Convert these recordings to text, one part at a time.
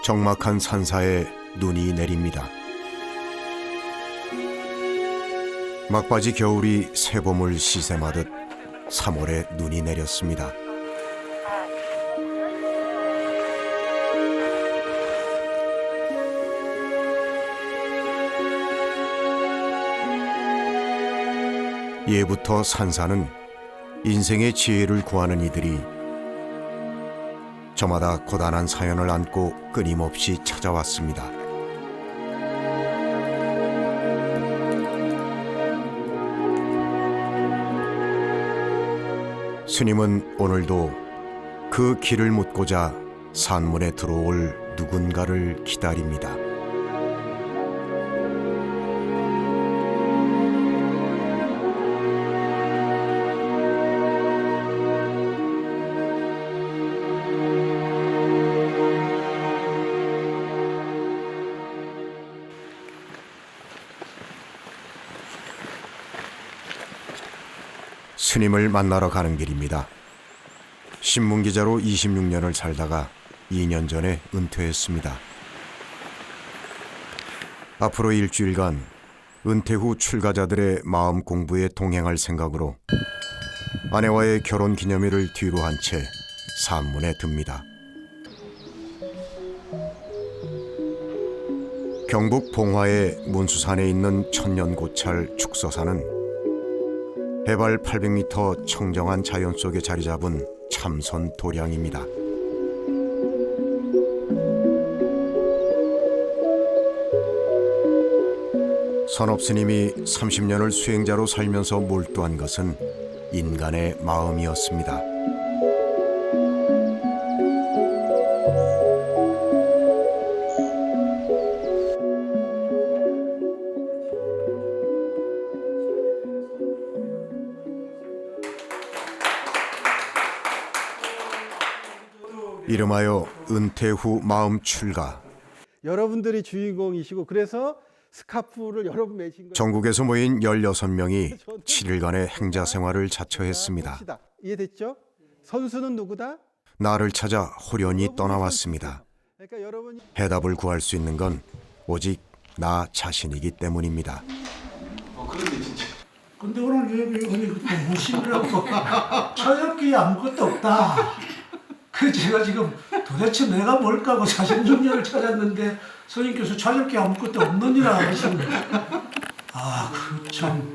적막한 산사에 눈이 내립니다. 막바지 겨울이 새봄을 시샘하듯 3월에 눈이 내렸습니다. 예부터 산사는 인생의 지혜를 구하는 이들이 저마다 고단한 사연을 안고 끊임없이 찾아왔습니다. 스님은 오늘도 그 길을 묻고자 산문에 들어올 누군가를 기다립니다. 스님을 만나러 가는 길입니다. 신문기자로 26년을 살다가 2년 전에 은퇴했습니다. 앞으로 일주일간 은퇴 후 출가자들의 마음 공부에 동행할 생각으로 아내와의 결혼 기념일을 뒤로 한 채 산문에 듭니다. 경북 봉화의 문수산에 있는 천년고찰 축서사는 해발 800m 청정한 자연 속에 자리 잡은 참선 도량입니다. 선업스님이 30년을 수행자로 살면서 몰두한 것은 인간의 마음이었습니다. 이름하여 은퇴 후 마음 출가. 여러분들이 주인공이시고 그래서 스카프를 여러분 매신 거. 전국에서 모인 16명이 7일간의 행자 생활을 자처했습니다. 이해됐죠? 선수는 누구다? 나를 찾아 호련히 떠나왔습니다. 그러니까 여러분이 해답을 구할 수 있는 건 오직 나 자신이기 때문입니다. 그런데 진짜. 근데 오늘 왜 무심이라고 찾을 게 아무것도 없다. 그 제가 지금 도대체 내가 뭘까 하고 46년을 찾았는데 선생님께서 찾을 게 아무것도 없느니라 하셨네요. 아, 그 참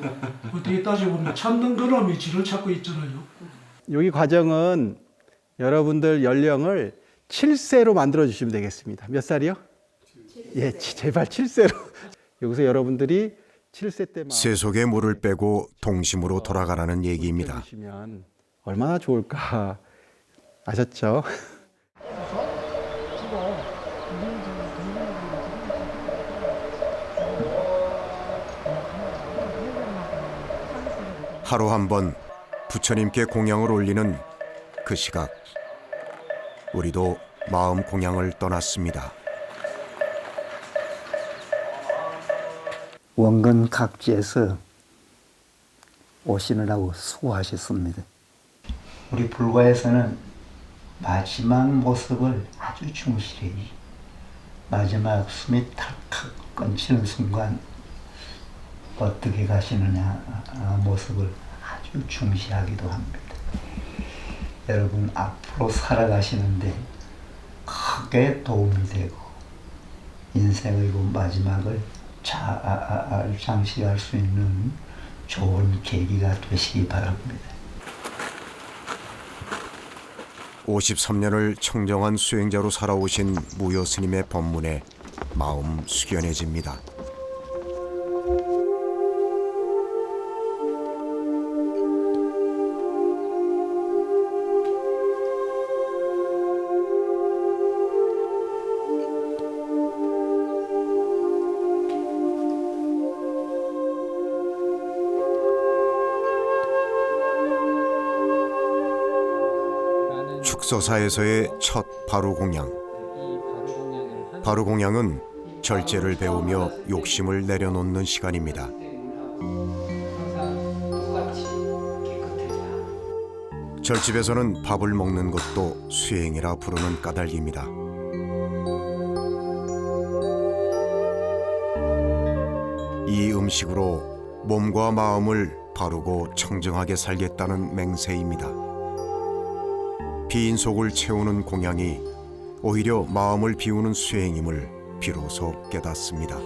어떻게 따져보면 찾는 그놈이 지를 찾고 있잖아요. 여기 과정은 여러분들 연령을 7세로 만들어 주시면 되겠습니다. 몇 살이요? 7세. 예, 제발 7세로. 여기서 여러분들이 7세 때 세속의 물을 빼고 동심으로 돌아가라는 얘기입니다. 주시면 얼마나 좋을까. 아셨죠? 하루 한 번 부처님께 공양을 올리는 그 시각, 우리도 마음 공양을 떠났습니다. 원근 각지에서 오시느라고 수고하셨습니다. 우리 불과에서는 마지막 모습을 아주 충실히, 마지막 숨이 탁탁 끊기는 순간 어떻게 가시느냐 모습을 아주 중시하기도 합니다. 여러분 앞으로 살아가시는데 크게 도움이 되고 인생의 그 마지막을 잘 장식할 수 있는 좋은 계기가 되시기 바랍니다. 53년을 청정한 수행자로 살아오신 무여 스님의 법문에 마음 숙연해집니다. 축서사에서의 첫 바루공양. 바루공양은 절제를 배우며 욕심을 내려놓는 시간입니다. 절집에서는 밥을 먹는 것도 수행이라 부르는 까닭입니다. 이 음식으로 몸과 마음을 바르고 청정하게 살겠다는 맹세입니다. 빈 속을 채우는 공양이 오히려 마음을 비우는 수행임을 비로소 깨닫습니다.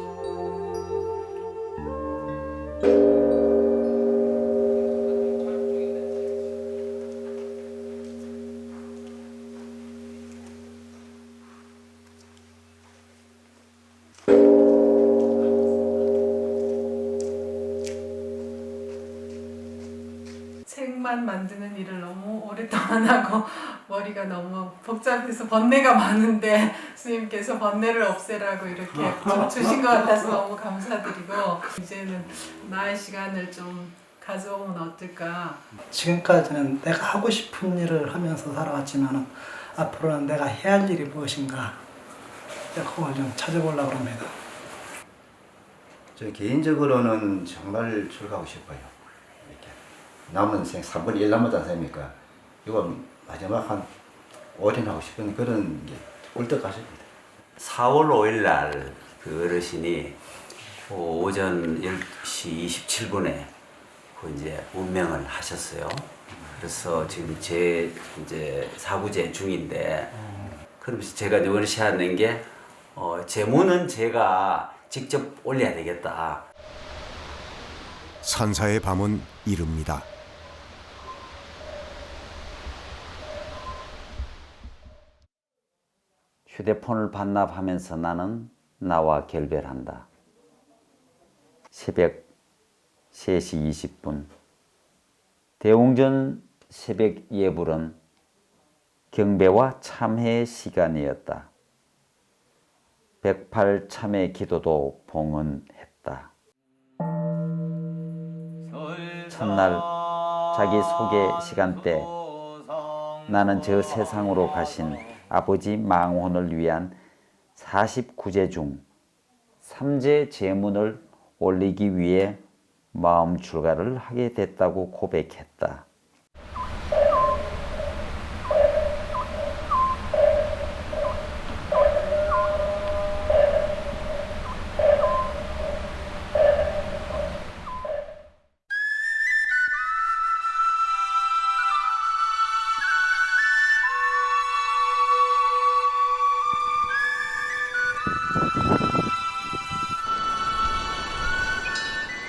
책만 만드는 일을 너무 오랫동안 하고 머리가 너무 복잡해서 번뇌가 많은데 스님께서 번뇌를 없애라고 이렇게 좀 주신 것 같아서 너무 감사드리고 이제는 나의 시간을 좀 가져오면 어떨까. 지금까지는 내가 하고 싶은 일을 하면서 살아왔지만 앞으로는 내가 해야 할 일이 무엇인가 그걸 좀 찾아보려고 합니다. 저 개인적으로는 정말 출가하고 싶어요. 이렇게 남은 생 3분의 1 남았지 않습니까? 이건 마지막 한 5년 하고 싶은 그런 게 꿀떡하십니다. 4월 5일 날 그 어르신이 오전 10시 27분에 그 이제 운명을 하셨어요. 그래서 지금 제 이제 사구제 중인데 그러면서 제가 이제 원시하는 게 제문은 제가 직접 올려야 되겠다. 산사의 밤은 이릅니다. 휴대폰을 반납하면서 나는 나와 결별한다. 새벽 3시 20분 대웅전 새벽 예불은 경배와 참회의 시간이었다. 108 참회 기도도 봉헌했다. 첫날 자기 소개 시간대 나는 저 세상으로 가신 아버지 망혼을 위한 49제 중 3제 제문을 올리기 위해 마음 출가를 하게 됐다고 고백했다.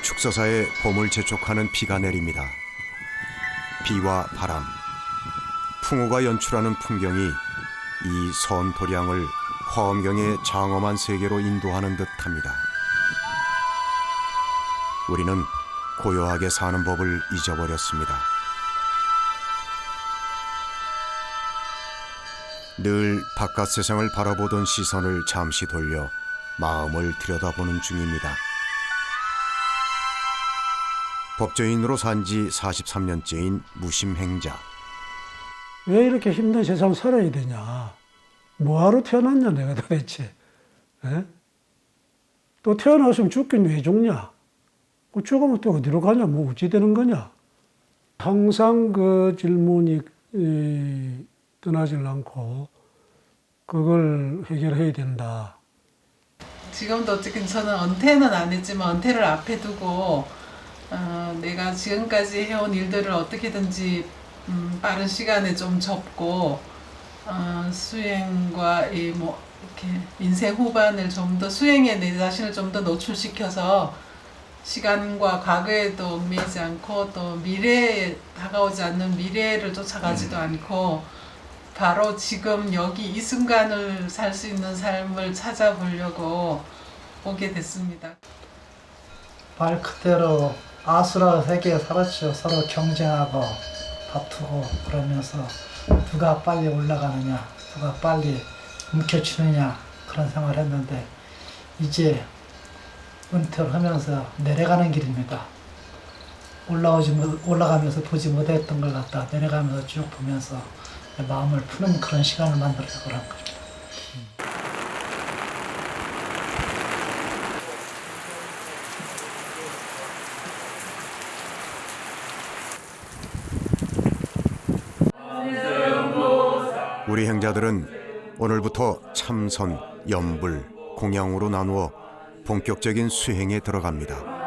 축서사에 봄을 재촉하는 비가 내립니다. 비와 바람, 풍우가 연출하는 풍경이 이 선도량을 화엄경의 장엄한 세계로 인도하는 듯합니다. 우리는 고요하게 사는 법을 잊어버렸습니다. 늘 바깥 세상을 바라보던 시선을 잠시 돌려 마음을 들여다보는 중입니다. 법조인으로 산 지 43년째인 무심행자. 왜 이렇게 힘든 세상 살아야 되냐? 뭐하러 태어났냐 내가 도대체. 에? 또 태어났으면 죽긴 왜 죽냐? 죽으면 또 어디로 가냐? 뭐 어찌 되는 거냐? 항상 그 질문이 떠나질 않고 그걸 해결해야 된다. 지금도 어쨌든 저는 은퇴는 안 했지만 은퇴를 앞에 두고 내가 지금까지 해온 일들을 어떻게든지 빠른 시간에 좀 접고 수행과 뭐 이렇게 인생 후반을 좀 더 수행에 내 자신을 좀 더 노출시켜서 시간과 과거에도 얽매이지 않고 또 미래에 다가오지 않는 미래를 쫓아가지도 않고 바로 지금 여기 이 순간을 살 수 있는 삶을 찾아보려고 오게 됐습니다. 말 그대로 아수라 세계에 살았죠. 서로 경쟁하고 다투고 그러면서 누가 빨리 올라가느냐, 누가 빨리 움켜쥐느냐 그런 생활을 했는데 이제 은퇴를 하면서 내려가는 길입니다. 올라가면서 보지 못했던 걸 갖다 내려가면서 쭉 보면서 내 마음을 푸는 그런 시간을 만들려고 한 거죠. 우리 행자들은 오늘부터 참선, 염불, 공양으로 나누어 본격적인 수행에 들어갑니다.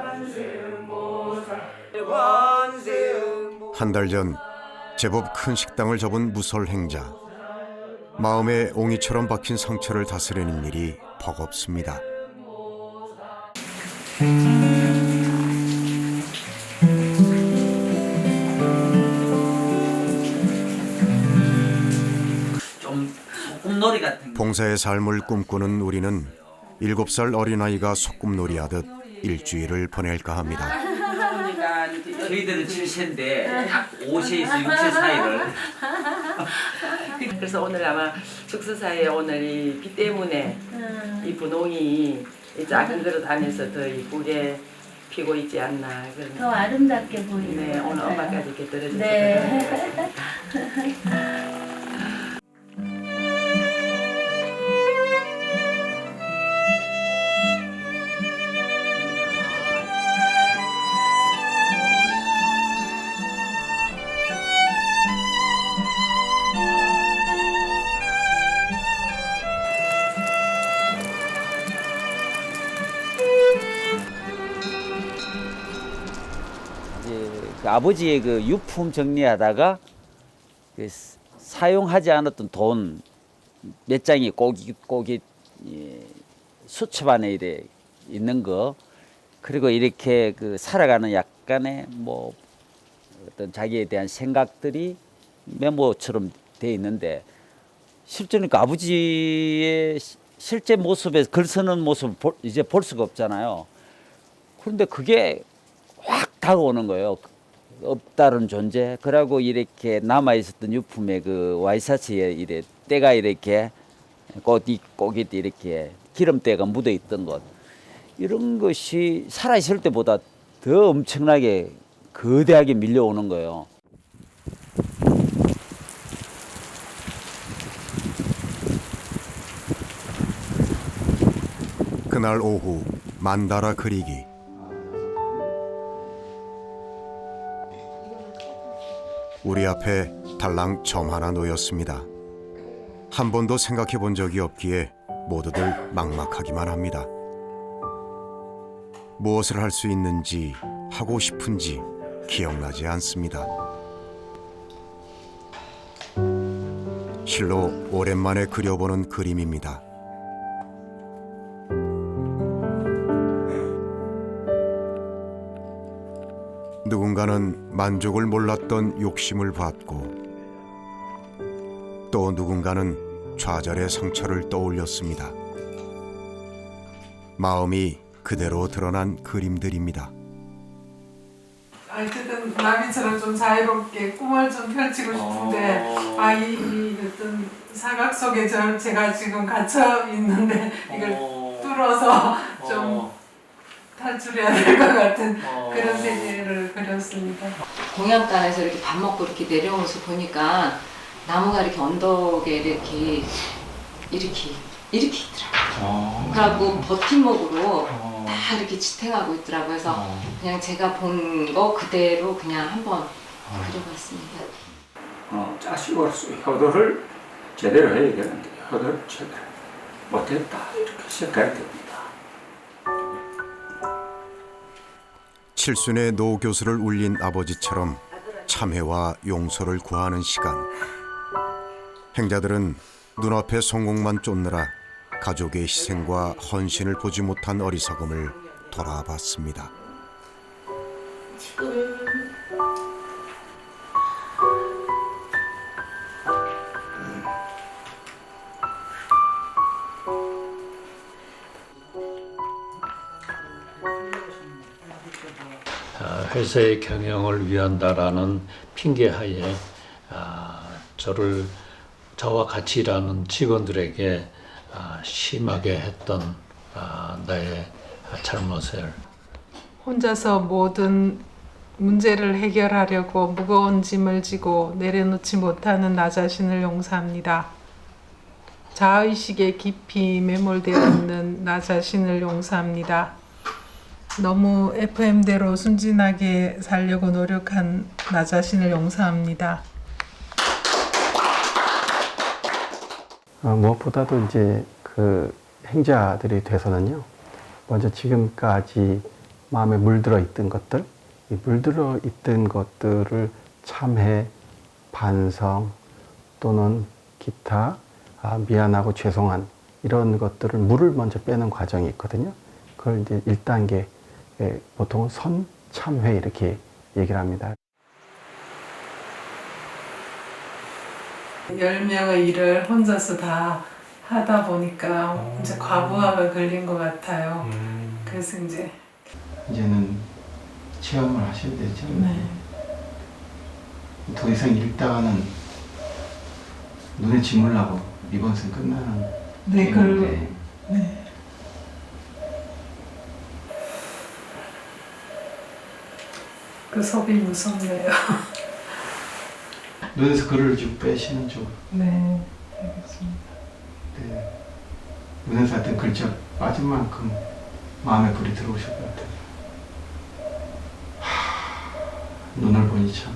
한 달 전 제법 큰 식당을 접은 무솔 행자. 마음에 옹이처럼 박힌 상처를 다스리는 일이 버겁습니다. 좀 소꿉놀이 같은 거. 봉사의 삶을 꿈꾸는 우리는 7살 어린아이가 소꿉놀이하듯 일주일을 보낼까 합니다. 그러니까 저희들은 7세인데 딱 5세에서 6세 사이를. 그래서 오늘 아마 축사사에 오늘 이 비 때문에 이 분홍이 이 작은 그릇 안에서 더 이쁘게 피고 있지 않나. 더 아름답게 보이는 네, 것 오늘 같아요. 엄마까지 이렇게 들어주셔서. 네. 이제 그 아버지의 그 유품 정리하다가 그 사용하지 않았던 돈 몇 장이 꼭이 수첩 안에 이래 있는 거, 그리고 이렇게 그 살아가는 약간의 뭐 어떤 자기에 대한 생각들이 메모처럼 돼 있는데, 실제로 그 아버지의 실제 모습에 글 쓰는 모습을 이제 볼 수가 없잖아요. 그런데 그게 확 다가오는 거예요. 없다른 존재. 그러고 이렇게 남아 있었던 유품의 그 와이셔츠에 이래 때가 이렇게 꼭이 이렇게 기름때가 묻어 있던 것, 이런 것이 살아 있을 때보다 더 엄청나게 거대하게 밀려오는 거예요. 그날 오후 만다라 그리기. 우리 앞에 달랑 점 하나 놓였습니다. 한 번도 생각해 본 적이 없기에 모두들 막막하기만 합니다. 무엇을 할 수 있는지, 하고 싶은지 기억나지 않습니다. 실로 오랜만에 그려보는 그림입니다. 누군가는 만족을 몰랐던 욕심을 받고, 또 누군가는 좌절의 상처를 떠올렸습니다. 마음이 그대로 드러난 그림들입니다. 어쨌든 나비처럼 좀 자유롭게 꿈을 좀 펼치고 싶은데 이 어떤 사각 속에 제가 지금 갇혀 있는데 이걸 뚫어서 좀 탈출해야 될 것 같은 그런 세계를 그렸습니다. 공양간에서 이렇게 밥 먹고 이렇게 내려온 모습 보니까 나무가 이렇게 언덕에 이렇게 있더라고요. 그래갖고 버팀목으로 다 이렇게 지탱하고 있더라고요. 그래서 그냥 제가 본 거 그대로 그냥 한번 그려봤습니다. 자식으로서 효도를 제대로 해야 되는데 효도를 제대로 못했다 이렇게 생각이 됩니다. 칠순의 노 교수를 울린 아버지처럼 참회와 용서를 구하는 시간. 행자들은 눈앞의 성공만 쫓느라 가족의 희생과 헌신을 보지 못한 어리석음을 돌아봤습니다. 회사의 경영을 위한다라는 핑계하에 저와 같이 일하는 직원들에게 심하게 했던 나의 잘못을 혼자서 모든 문제를 해결하려고 무거운 짐을 지고 내려놓지 못하는 나 자신을 용서합니다. 자의식에 깊이 매몰되어 있는 나 자신을 용서합니다. 너무 FM대로 순진하게 살려고 노력한 나 자신을 용서합니다. 무엇보다도 이제 그 행자들이 돼서는요, 먼저 지금까지 마음에 물들어 있던 것들, 이 물들어 있던 것들을 참회, 반성 또는 기타 미안하고 죄송한 이런 것들을 물을 먼저 빼는 과정이 있거든요. 그걸 이제 1단계, 보통은 선참회 이렇게 얘기를 합니다. 10명의 일을 혼자서 다 하다 보니까 이제 과부하가 걸린 것 같아요. 그래서 이제는 체험을 하셔야 되죠. 네. 더 이상 읽다가는 눈에 짐을 나고 이번 생 끝나는 네, 게임인데. 네. 그 속이 무섭네요. 눈에서 글을 좀 빼시는 쪽. 네, 알겠습니다. 네. 눈에서 하여튼 글자 빠진 만큼 마음에 불이 들어오실 것 같아요. 눈을 보니 참.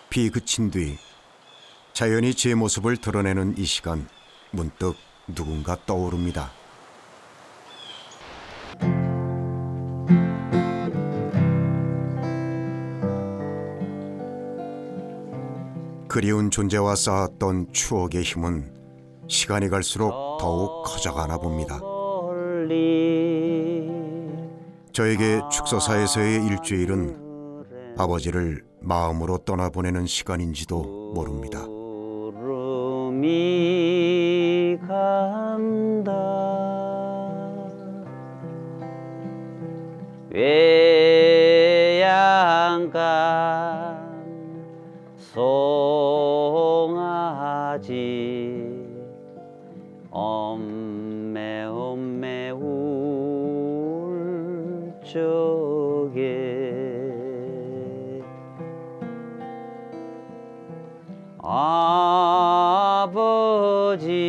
비 그친 뒤 자연이 제 모습을 드러내는 이 시간, 문득 누군가 떠오릅니다. 그리운 존재와 쌓았던 추억의 힘은 시간이 갈수록 더욱 커져가나 봅니다. 저에게 축소사에서의 일주일은 아버지를 마음으로 떠나보내는 시간인지도 모릅니다. 구름이 간다 외양간 송아지 엄매 엄매 울 적에 아버지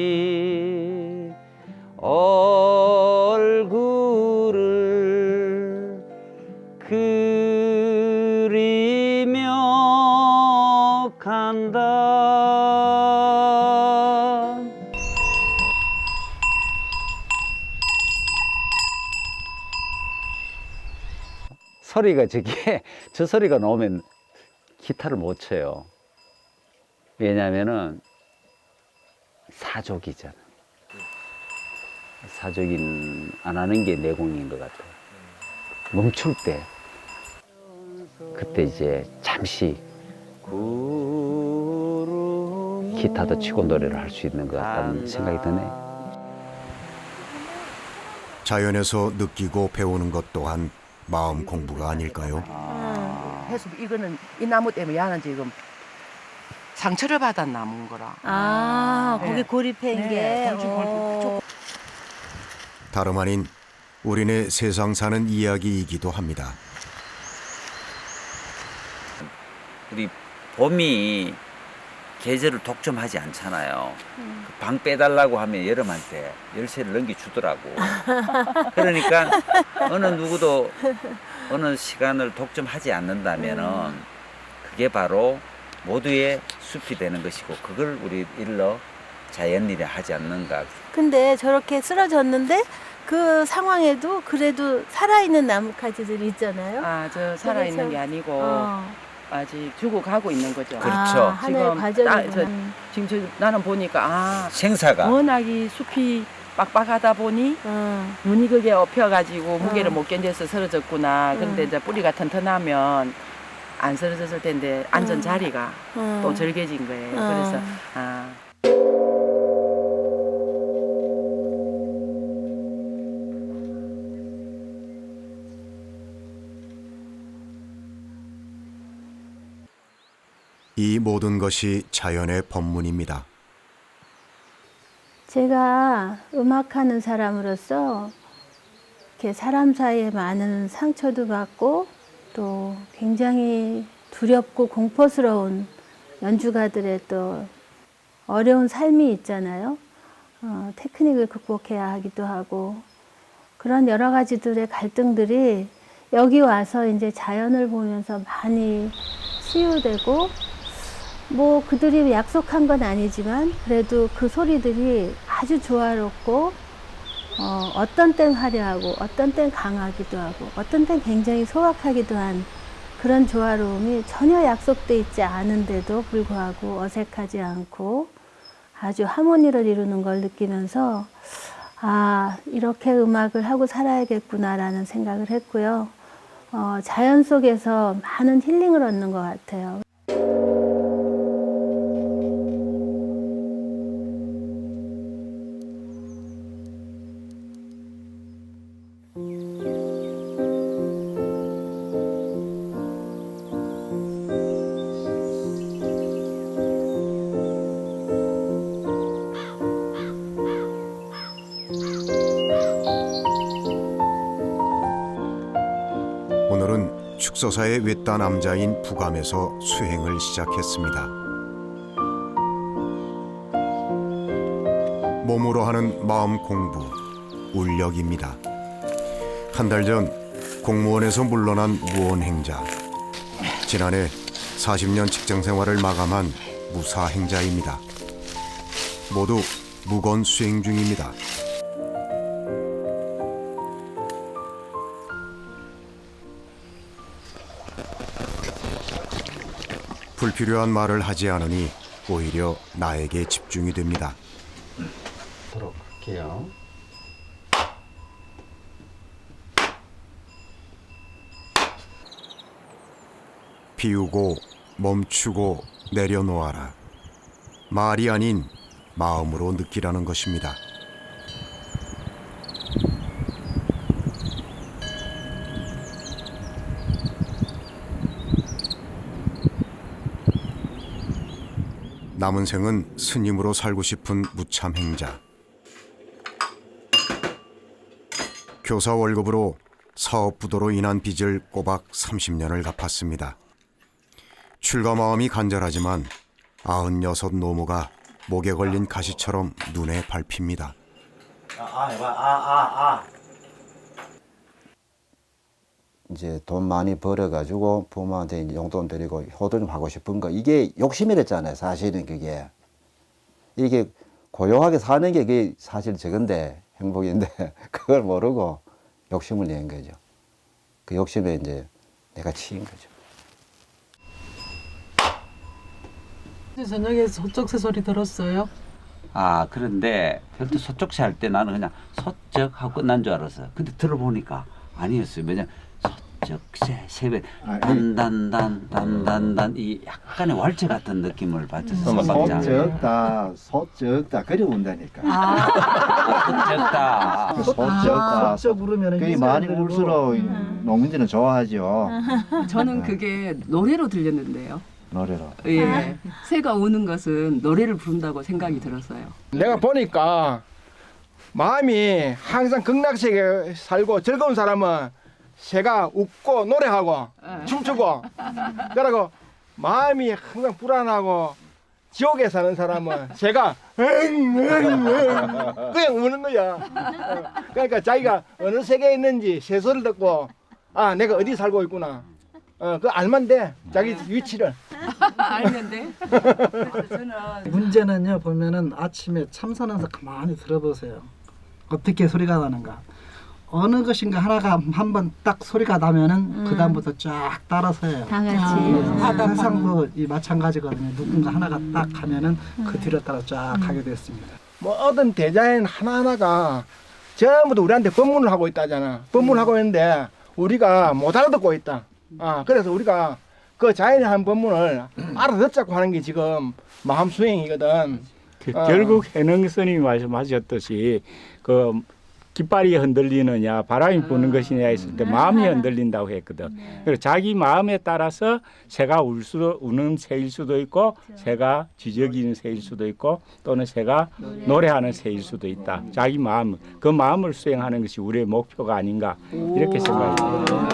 얼굴을 그리며 간다. 소리가 저 소리가 나오면 기타를 못 쳐요. 왜냐면은 사족이잖아. 사족인 안 하는 게 내공인 것 같아요. 멈출 때 그때 이제 잠시 기타도 치고 노래를 할 수 있는 것 같다는 생각이 드네요. 자연에서 느끼고 배우는 것 또한 마음 공부가 아닐까요? 해수 이거는 이 나무 때문에 야는 지금 상처를 받은 나무인 거라. 거기 네. 고립한 네, 게. 다름 아닌 우리네 세상 사는 이야기이기도 합니다. 우리 봄이 계절을 독점하지 않잖아요. 방 빼달라고 하면 여름한테 열쇠를 넘겨주더라고. 그러니까 어느 누구도 어느 시간을 독점하지 않는다면은 그게 바로 모두의 숲이 되는 것이고 그걸 우리 일러 자연일에 하지 않는가. 근데 저렇게 쓰러졌는데 그 상황에도 그래도 살아있는 나뭇가지들이 있잖아요. 아, 저 살아있는 게 아니고 아직 죽어가고 있는 거죠. 그렇죠. 하나의 과정이구나. 지금 나는 보니까 생사가 워낙이 숲이 빡빡하다 보니 눈이 그게 엎혀가지고 무게를 못 견뎌서 쓰러졌구나. 근데 이제 뿌리가 튼튼하면 안 쓰러졌을 텐데 앉은 자리가 또 절개진 거예요. 그래서 이 모든 것이 자연의 법문입니다. 제가 음악하는 사람으로서 이렇게 사람 사이에 많은 상처도 받고 또 굉장히 두렵고 공포스러운 연주가들의 또 어려운 삶이 있잖아요. 테크닉을 극복해야 하기도 하고 그런 여러 가지들의 갈등들이 여기 와서 이제 자연을 보면서 많이 치유되고, 뭐 그들이 약속한 건 아니지만 그래도 그 소리들이 아주 조화롭고, 어떤 땐 화려하고 어떤 땐 강하기도 하고 어떤 땐 굉장히 소박하기도 한 그런 조화로움이 전혀 약속돼 있지 않은데도 불구하고 어색하지 않고 아주 하모니를 이루는 걸 느끼면서 아, 이렇게 음악을 하고 살아야겠구나라는 생각을 했고요. 자연 속에서 많은 힐링을 얻는 것 같아요. 오늘은 축서사의 외따 남자인 부감에서 수행을 시작했습니다. 몸으로 하는 마음 공부, 울력입니다. 한 달 전 공무원에서 물러난 무원행자, 지난해 40년 직장 생활을 마감한 무사행자입니다. 모두 무건 수행 중입니다. 불필요한 말을 하지 않으니 오히려 나에게 집중이 됩니다. 도록 할게요. 비우고 멈추고 내려놓아라. 말이 아닌 마음으로 느끼라는 것입니다. 남은 생은 스님으로 살고 싶은 무참행자. 교사 월급으로 사업부도로 인한 빚을 꼬박 30년을 갚았습니다. 출가 마음이 간절하지만 96 노모가 목에 걸린 가시처럼 눈에 밟힙니다. 이제 돈 많이 벌어가지고 부모한테 이제 용돈 드리고 효도 좀 하고 싶은 거, 이게 욕심이랬잖아요. 사실은 그게 이게 고요하게 사는 게 그게 사실 저건데 행복인데 그걸 모르고 욕심을 낸 거죠. 그 욕심에 이제 내가 치인 거죠. 저녁에 소쩍새 소리 들었어요? 아, 그런데 별도 소쩍새 할 때 나는 그냥 소쩍 하고 끝난 줄 알았어요. 근데 들어보니까 아니었어요. 왜냐면 소쩍새 세배 단단단 이 약간의 왈츠 같은 느낌을 받았어요. 소쩍다 그리 운다니까. 소쩍다. 소쩍 부르면 그게 많이 울수록 농민들은 좋아하죠. 저는 그게 노래로 들렸는데요. 노래로. 예. 새가 우는 것은 노래를 부른다고 생각이 들었어요. 내가 보니까 마음이 항상 극락세계에 살고 즐거운 사람은 새가 웃고 노래하고 춤추고, 그러고 마음이 항상 불안하고 지옥에 사는 사람은 새가 그냥 우는 거야. 그러니까 자기가 어느 세계에 있는지 새 소리를 듣고 아, 내가 어디 살고 있구나. 그 알면 돼. 자기 위치를. 알면 돼? 문제는요, 보면은 아침에 참선해서 가만히 들어보세요. 어떻게 소리가 나는가. 어느 것인가 하나가 한번 딱 소리가 나면은 그 다음부터 쫙 따라서 해요. 다 같이. 세상도 이 마찬가지거든요. 누군가 하나가 딱 하면은 그 뒤로 따라 쫙 하게 됐습니다. 모든 대자연 하나하나가 전부 다 우리한테 법문을 하고 있다잖아. 법문을 하고 있는데 우리가 못 알아듣고 있다. 그래서 우리가 그 자연이 한 법문을 알아듣자고 하는 게 지금 마음 수행이거든. 결국 해능 스님이 말씀하셨듯이 그 깃발이 흔들리느냐 바람이 부는 것이냐 했을 때 마음이 흔들린다고 했거든. 그래서 자기 마음에 따라서 새가 우는 새일 수도 있고 새가 지저귀는 새일 수도 있고 또는 새가 노래하는 새일 수도 있다. 자기 마음, 그 마음을 수행하는 것이 우리의 목표가 아닌가 이렇게 생각합니다.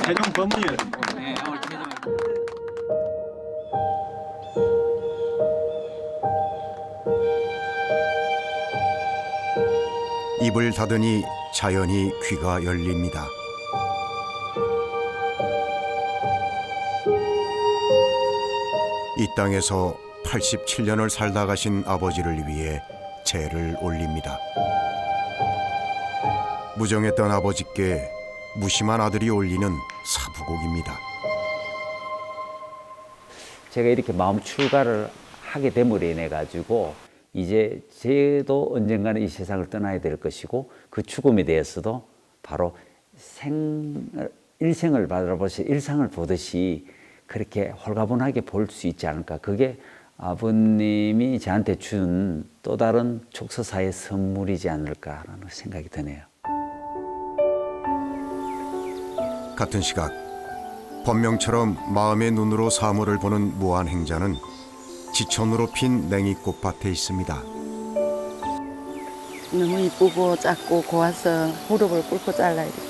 최종 법문이에요. 입을 닫으니 자연히 귀가 열립니다. 이 땅에서 87년을 살다 가신 아버지를 위해 제를 올립니다. 무정했던 아버지께 무심한 아들이 올리는 사부곡입니다. 제가 이렇게 마음 출가를 하게 됨으로 인해 가지고 이제 저도 언젠가는 이 세상을 떠나야 될 것이고 그 죽음에 대해서도 바로 일생을 바라보시 일상을 보듯이 그렇게 홀가분하게 볼 수 있지 않을까. 그게 아버님이 저한테 준 또 다른 촉서사의 선물이지 않을까라는 생각이 드네요. 같은 시각 번명처럼 마음의 눈으로 사물을 보는 무한행자는 지천으로 핀 냉이꽃밭에 있습니다. 너무 이쁘고 작고 고와서 무릎을 꿇고 잘라야 돼.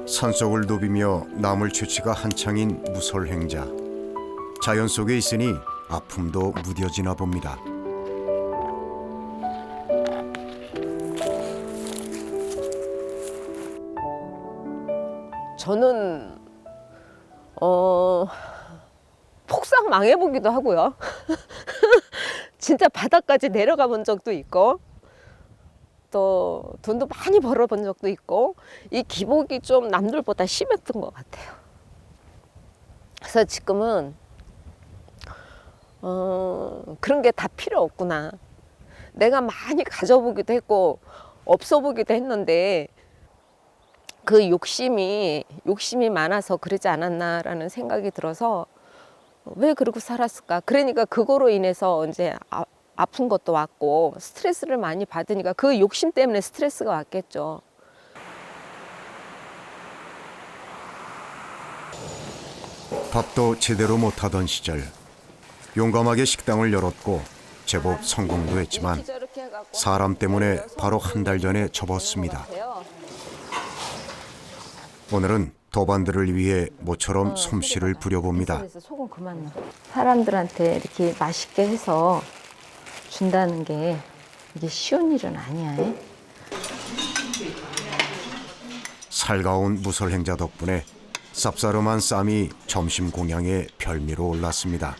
산속을 누비며 나물 채취가 한창인 무솔행자. 자연 속에 있으니 아픔도 무뎌지나 봅니다. 저는 폭삭 망해보기도 하고요. 진짜 바닥까지 내려가 본 적도 있고 또 돈도 많이 벌어본 적도 있고 이 기복이 좀 남들보다 심했던 것 같아요. 그래서 지금은 그런 게 다 필요 없구나. 내가 많이 가져보기도 했고 없어 보기도 했는데 그 욕심이 많아서 그러지 않았나라는 생각이 들어서 왜 그러고 살았을까. 그러니까 그거로 인해서 이제 아픈 것도 왔고 스트레스를 많이 받으니까 그 욕심 때문에 스트레스가 왔겠죠. 밥도 제대로 못하던 시절 용감하게 식당을 열었고 제법 성공도 했지만 사람 때문에 바로 한 달 전에 접었습니다. 오늘은 도반들을 위해 모처럼 솜씨를 부려봅니다. 소금 그만 넣어. 사람들한테 이렇게 맛있게 해서 준다는 게 이게 쉬운 일은 아니야. 살가운 무솔행자 덕분에 쌉싸름한 쌈이 점심 공양의 별미로 올랐습니다.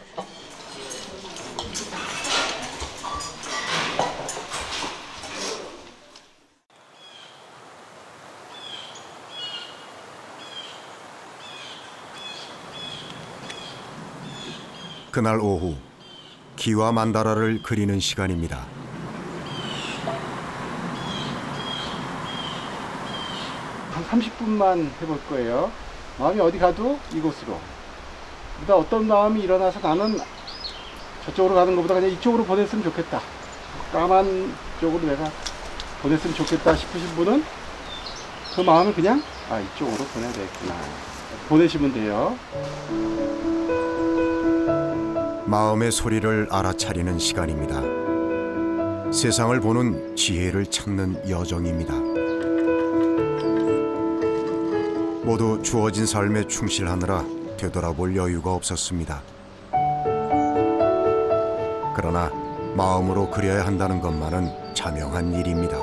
그날 오후 기와 만다라를 그리는 시간입니다. 한 30분만 해볼 거예요. 마음이 어디 가도 이곳으로. 그러다 어떤 마음이 일어나서 나는 저쪽으로 가는 것보다 그냥 이쪽으로 보냈으면 좋겠다. 까만 쪽으로 내가 보냈으면 좋겠다 싶으신 분은 그 마음을 그냥 이쪽으로 보내야 되겠구나. 보내시면 돼요. 마음의 소리를 알아차리는 시간입니다. 세상을 보는 지혜를 찾는 여정입니다. 모두 주어진 삶에 충실하느라 되돌아볼 여유가 없었습니다. 그러나 마음으로 그려야 한다는 것만은 자명한 일입니다.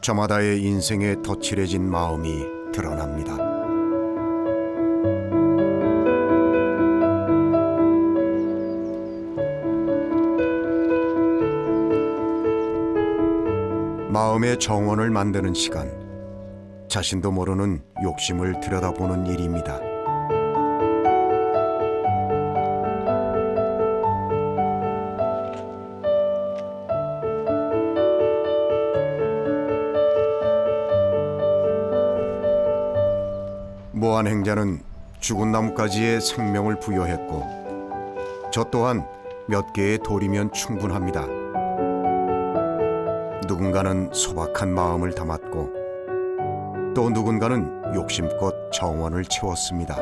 저마다의 인생에 덧칠해진 마음이 드러납니다. 마음의 정원을 만드는 시간, 자신도 모르는 욕심을 들여다보는 일입니다. 무한행자는 죽은 나뭇가지에 생명을 부여했고 저 또한 몇 개의 돌이면 충분합니다. 누군가는 소박한 마음을 담았고 또 누군가는 욕심껏 정원을 채웠습니다.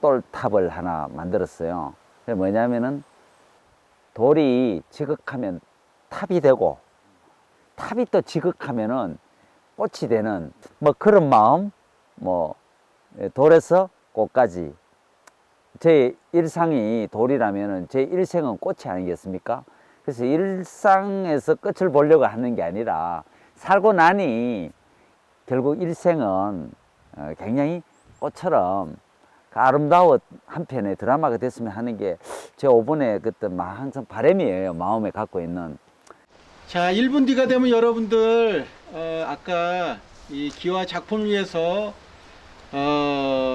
꽃돌탑을 하나 만들었어요. 그게 뭐냐면은 돌이 지극하면 탑이 되고 탑이 또 지극하면은 꽃이 되는 뭐 그런 마음, 뭐 돌에서 꽃까지. 제 일상이 돌이라면은 제 일생은 꽃이 아니겠습니까? 그래서 일상에서 끝을 보려고 하는 게 아니라 살고 나니 결국 일생은 굉장히 꽃처럼 아름다워 한편의 드라마가 됐으면 하는 게 제 5번의 그때 항상 바람이에요. 마음에 갖고 있는. 자, 1분 뒤가 되면 여러분들 아까 이 기와 작품을 위해서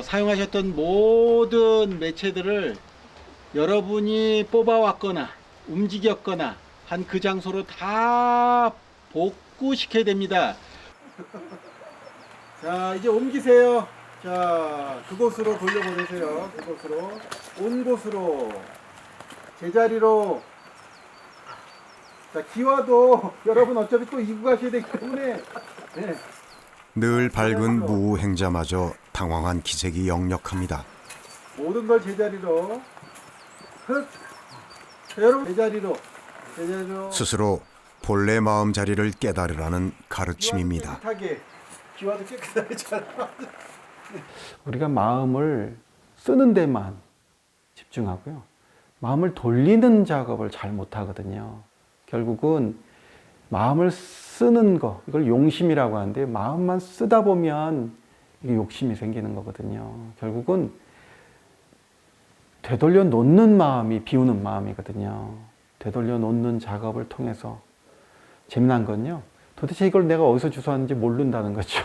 사용하셨던 모든 매체들을 여러분이 뽑아왔거나 움직였거나 한 그 장소로 다 복구시켜야 됩니다. 자, 이제 옮기세요. 자, 그곳으로 돌려보내세요. 그곳으로, 온 곳으로, 제자리로. 자, 기와도 여러분 어차피 또 이고 가셔야 되기 때문에 네. 늘 밝은 무행자마저 당황한 기색이 역력합니다. 모든 걸 제자리로. 자, 여러분 제자리로. 스스로 본래 마음자리를 깨달으라는 가르침입니다. 기와도 깨끗하게 잘. 우리가 마음을 쓰는 데만 집중하고요. 마음을 돌리는 작업을 잘 못하거든요. 결국은 마음을 쓰는 거, 이걸 용심이라고 하는데 마음만 쓰다 보면 이게 욕심이 생기는 거거든요. 결국은 되돌려 놓는 마음이 비우는 마음이거든요. 되돌려 놓는 작업을 통해서 재미난 건요. 도대체 이걸 내가 어디서 주워왔는지 모른다는 거죠.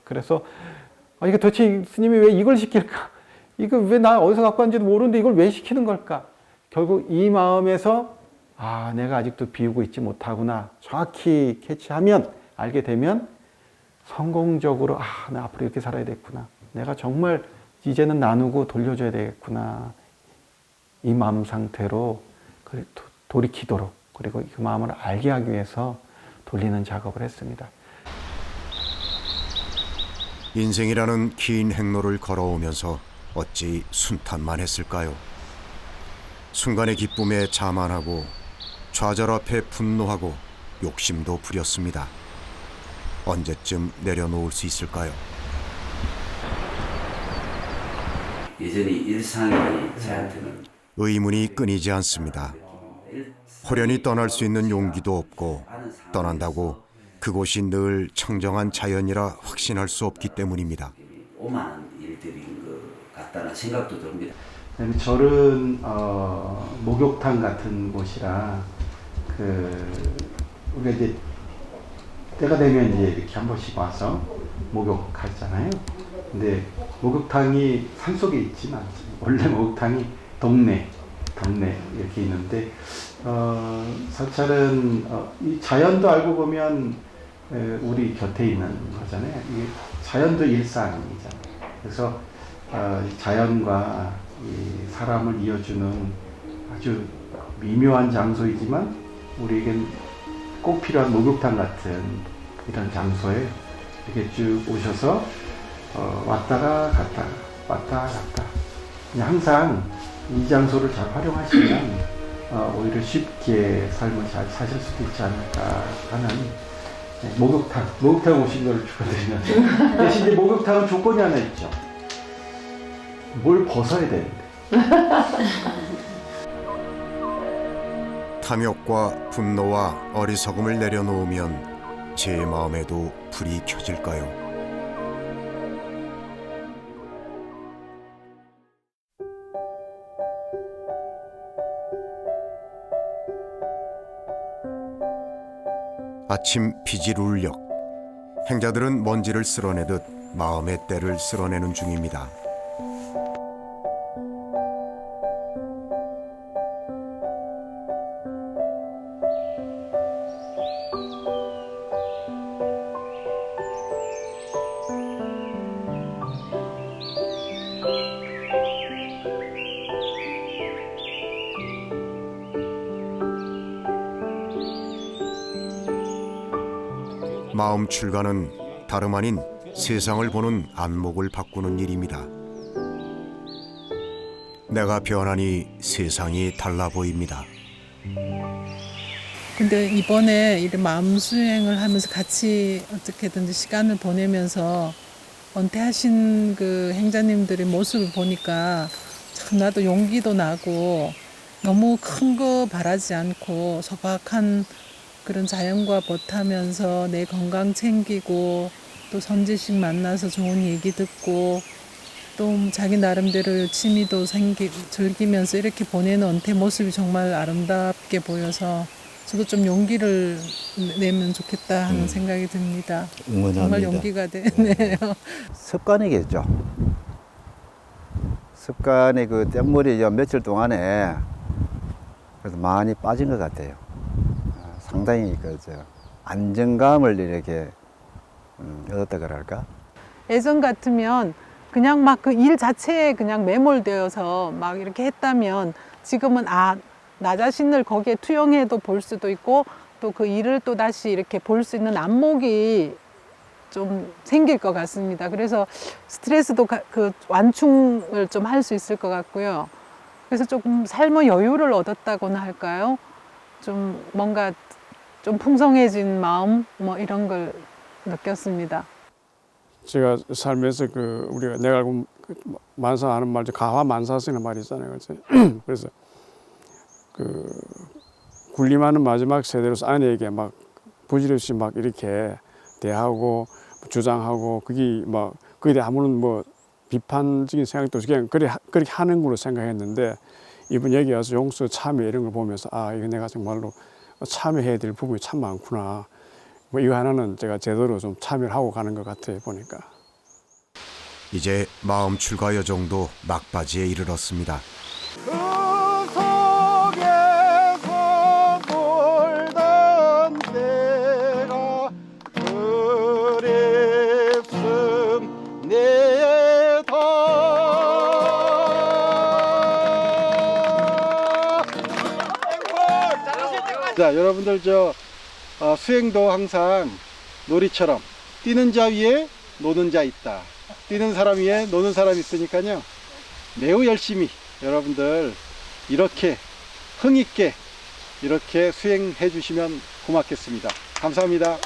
그래서 이게 도대체 스님이 왜 이걸 시킬까? 이거 왜 나 어디서 갖고 왔는지도 모르는데 이걸 왜 시키는 걸까? 결국 이 마음에서 내가 아직도 비우고 있지 못하구나. 정확히 캐치하면, 알게 되면 성공적으로 나 앞으로 이렇게 살아야 되겠구나. 내가 정말 이제는 나누고 돌려줘야 되겠구나. 이 마음 상태로 돌이키도록, 그리고 그 마음을 알게 하기 위해서 돌리는 작업을 했습니다. 인생이라는 긴 행로를 걸어오면서 어찌 순탄만 했을까요? 순간의 기쁨에 자만하고 좌절 앞에 분노하고 욕심도 부렸습니다. 언제쯤 내려놓을 수 있을까요? 예전에 일상이 저한테는 의문이 끊이지 않습니다. 호련히 떠날 수 있는 용기도 없고 떠난다고 그곳이 늘 청정한 자연이라 확신할 수 없기 때문입니다. 오만한 일들인 것 같다는 생각도 듭니다. 절은 목욕탕 같은 곳이라 우리가 이제 때가 되면 이제 이렇게 한 번씩 와서 목욕하잖아요. 근데 목욕탕이 산 속에 있지는 않죠. 원래 목욕탕이 동네 이렇게 있는데 사찰은 이 자연도 알고 보면 우리 곁에 있는 거잖아요. 이게 자연도 일상이잖아요. 그래서 자연과 이 사람을 이어주는 아주 미묘한 장소이지만 우리에겐 꼭 필요한 목욕탕 같은 이런 장소에 이렇게 쭉 오셔서 왔다가 갔다가 왔다 갔다 그냥 항상 이 장소를 잘 활용하시면 오히려 쉽게 삶을 잘 사실 수도 있지 않을까 하는 목욕탕 오신 걸 축하드리면서 대신 이제 목욕탕은 조건이 하나 있죠. 뭘 벗어야 되는데. 탐욕과 분노와 어리석음을 내려놓으면 제 마음에도 불이 켜질까요? 아침 비질 울력. 행자들은 먼지를 쓸어내듯 마음의 때를 쓸어내는 중입니다. 마음 출가는 다름 아닌 세상을 보는 안목을 바꾸는 일입니다. 내가 변하니 세상이 달라 보입니다. 근데 이번에 이런 마음 수행을 하면서 같이 어떻게든지 시간을 보내면서 은퇴하신 그 행자님들의 모습을 보니까 참 나도 용기도 나고 너무 큰 거 바라지 않고 소박한 그런 자연과 벗하면서 내 건강 챙기고 또 선지식 만나서 좋은 얘기 듣고 또 자기 나름대로 취미도 즐기면서 이렇게 보내는 은퇴 모습이 정말 아름답게 보여서 저도 좀 용기를 내면 좋겠다 하는 생각이 듭니다. 응원합니다. 정말 용기가 되네요. 습관이겠죠. 습관이 그 땡물이 며칠 동안에 그래서 많이 빠진 것 같아요. 상당히 안정감을 이렇게 얻었다 그럴까? 예전 같으면 그냥 막 그 일 자체에 그냥 매몰되어서 막 이렇게 했다면 지금은 나 자신을 거기에 투영해도 볼 수도 있고 또 그 일을 또 다시 이렇게 볼 수 있는 안목이 좀 생길 것 같습니다. 그래서 스트레스도 그 완충을 좀 할 수 있을 것 같고요. 그래서 조금 삶의 여유를 얻었다고나 할까요? 좀 뭔가 좀 풍성해진 마음 뭐 이런 걸 느꼈습니다. 제가 살면서 우리가 내가 알고 만사하는 말, 가화만사쓰는 말이 있잖아요. 그래서 군림하는 마지막 세대로서 아내에게 막 부질없이 막 이렇게 대하고 주장하고 그게 막 거기에 대해 아무런 뭐 비판적인 생각도 없이 그냥 그렇게 하는 걸로 생각했는데 이번 여기 와서 용서, 참여 이런 걸 보면서 이거 내가 정말로 참여해야 될 부분이 참 많구나. 뭐 이거 하나는 제가 제대로 좀 참여를 하고 가는 것 같아요, 보니까. 이제 마음 출가 여정도 막바지에 이르렀습니다. 그 속에서 돌던 때가 그립습니다. 자, 여러분들 수행도 항상 놀이처럼 뛰는 자 위에 노는 자 있다. 뛰는 사람 위에 노는 사람 있으니까요. 매우 열심히 여러분들 이렇게 흥있게 이렇게 수행해 주시면 고맙겠습니다. 감사합니다.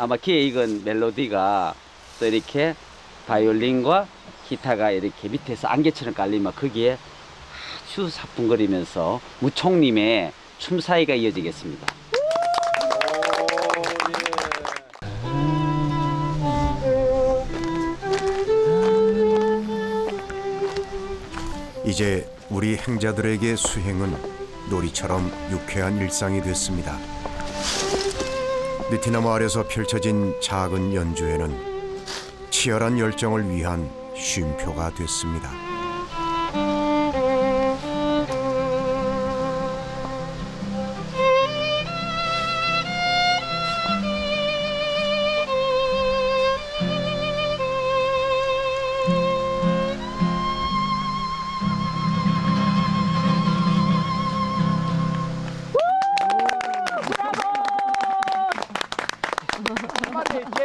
아마 귀에 익은 멜로디가 또 이렇게 바이올린과 기타가 이렇게 밑에서 안개처럼 깔리면 거기에 아주 사뿐거리면서 무총님의 춤사위가 이어지겠습니다. 이제 우리 행자들에게 수행은 놀이처럼 유쾌한 일상이 됐습니다. 느티나무 아래서 펼쳐진 작은 연주회는 치열한 열정을 위한 쉼표가 됐습니다.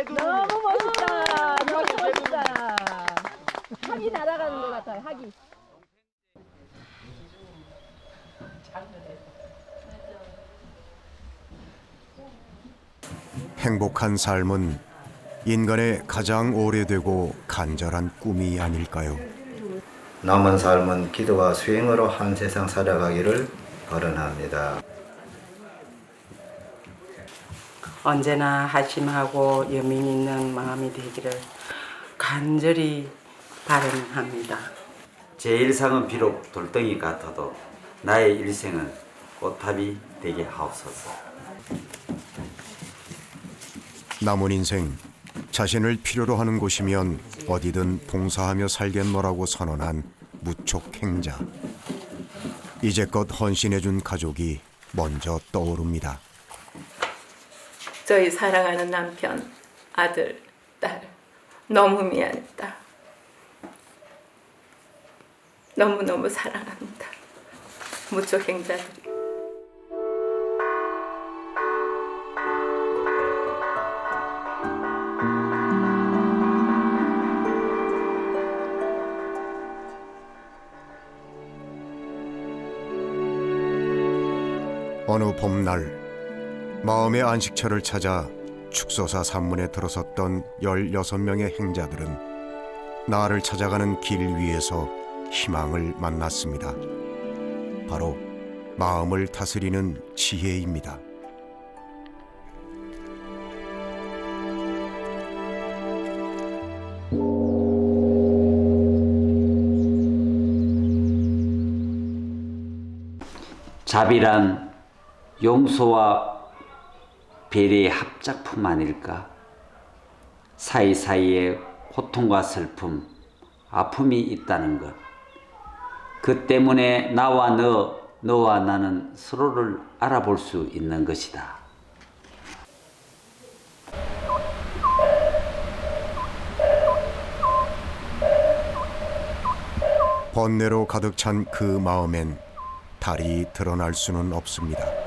너무 멋있다. 너무 멋있다. 학이 날아가는 것 같아요. 학이. 행복한 삶은 인간의 가장 오래되고 간절한 꿈이 아닐까요? 남은 삶은 기도와 수행으로 한 세상 살아가기를 거론합니다. 언제나 하심하고 여민 있는 마음이 되기를 간절히 바람합니다. 제 일상은 비록 돌덩이 같아도 나의 일생은 꽃탑이 되게 하옵소서. 남은 인생 자신을 필요로 하는 곳이면 어디든 봉사하며 살겠노라고 선언한 무촉행자. 이제껏 헌신해준 가족이 먼저 떠오릅니다. 저희 사랑하는 남편, 아들, 딸 너무 미안했다. 너무너무 사랑합니다. 무촉행자들이. 어느 봄날 마음의 안식처를 찾아 축소사 산문에 들어섰던 16명의 행자들은 나를 찾아가는 길 위에서 희망을 만났습니다. 바로 마음을 다스리는 지혜입니다. 자비란 용서와 배려의 합작품 아닐까? 사이사이에 고통과 슬픔, 아픔이 있다는 것. 그 때문에 나와 너와 나는 서로를 알아볼 수 있는 것이다. 번뇌로 가득 찬 그 마음엔 달이 드러날 수는 없습니다.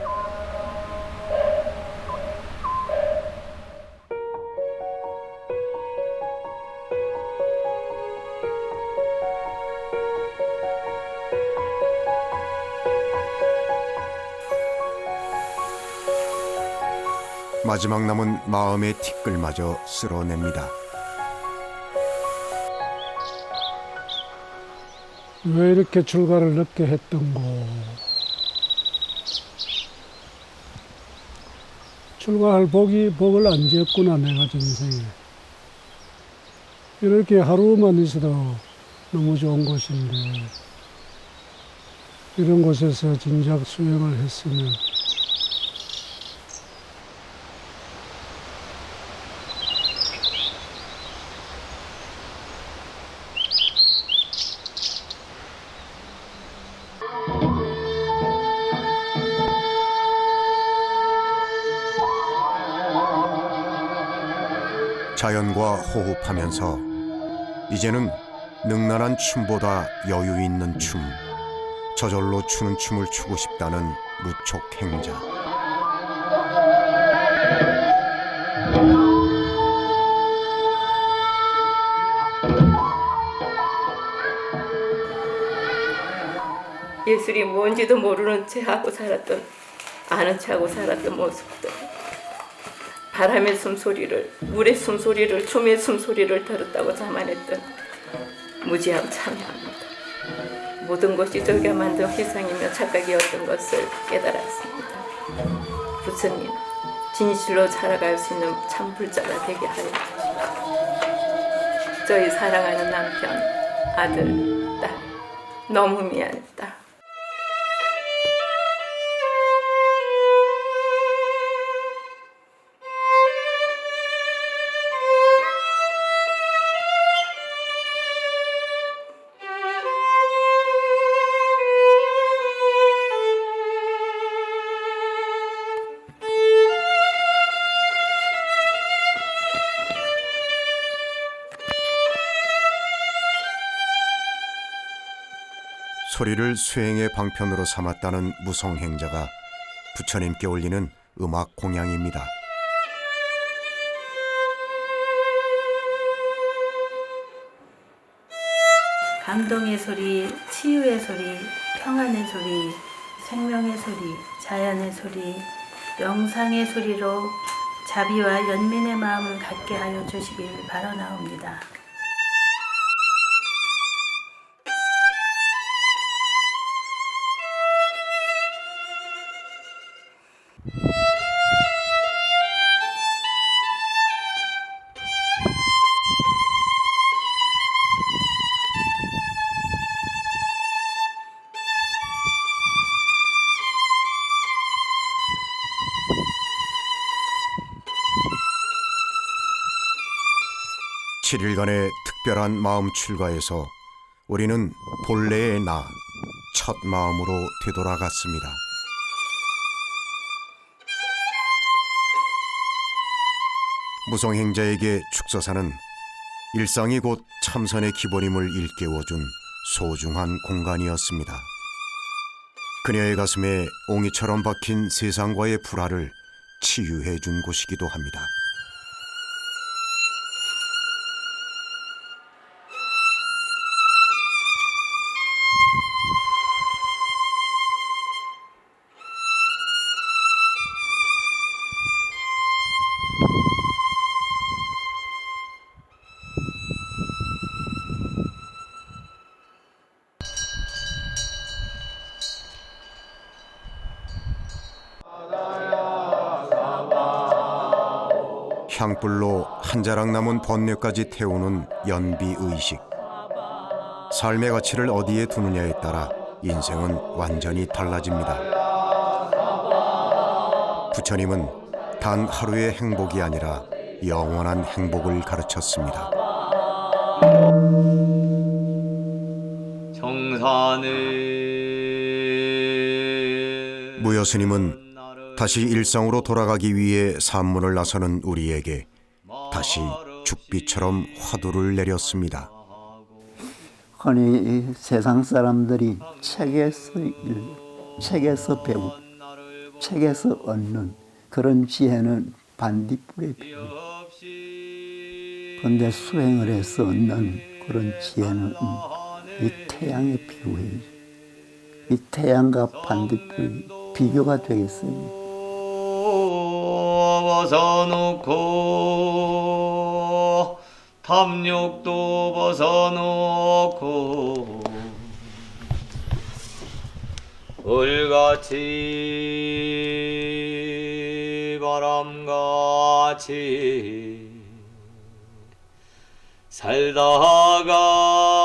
마지막 남은 마음의 티끌마저 쓸어냅니다. 왜 이렇게 출가를 늦게 했던고. 출가할 복을 안 지었구나, 내가 전생에. 이렇게 하루만 있어도 너무 좋은 곳인데 이런 곳에서 진작 수행을 했으면. 자연과 호흡하면서 이제는 능란한 춤보다 여유 있는 춤, 저절로 추는 춤을 추고 싶다는 무촉행자. 예술이 뭔지도 모르는 채 하고 살았던, 아는 채 하고 살았던 모습들. 바람의 숨소리를, 물의 숨소리를, 춤의 숨소리를 들었다고 자만했던 무지함 참여합니다. 모든 것이 저가 만든 희생이며 착각이었던 것을 깨달았습니다. 부처님, 진실로 살아갈 수 있는 참 불자가 되게 하여 주십시오. 저희 사랑하는 남편, 아들, 딸 너무 미안했다. 소리를 수행의 방편으로 삼았다는 무성행자가 부처님께 올리는 음악 공양입니다. 감동의 소리, 치유의 소리, 평안의 소리, 생명의 소리, 자연의 소리, 명상의 소리로 자비와 연민의 마음을 갖게 하여 주시길 바라나옵니다. 7일간의 특별한 마음 출가에서 우리는 본래의 나, 첫 마음으로 되돌아갔습니다. 무성행자에게 축서사는 일상이 곧 참선의 기본임을 일깨워준 소중한 공간이었습니다. 그녀의 가슴에 옹이처럼 박힌 세상과의 불화를 치유해 준 곳이기도 합니다. 향불로 한 자락 남은 번뇌까지 태우는 연비의식. 삶의 가치를 어디에 두느냐에 따라 인생은 완전히 달라집니다. 부처님은 단 하루의 행복이 아니라 영원한 행복을 가르쳤습니다. 무여스님은 다시 일상으로 돌아가기 위해 산문을 나서는 우리에게 다시 죽비처럼 화두를 내렸습니다. 흔히 이 세상 사람들이 책에서 배우고 책에서 얻는 그런 지혜는 반딧불에 비유. 그런데 수행을 해서 얻는 그런 지혜는 이 태양에 비유해. 이 태양과 반딧불이 비교가 되겠어요. 벗어놓고 탐욕도 벗어놓고 을같이 바람같이 살다가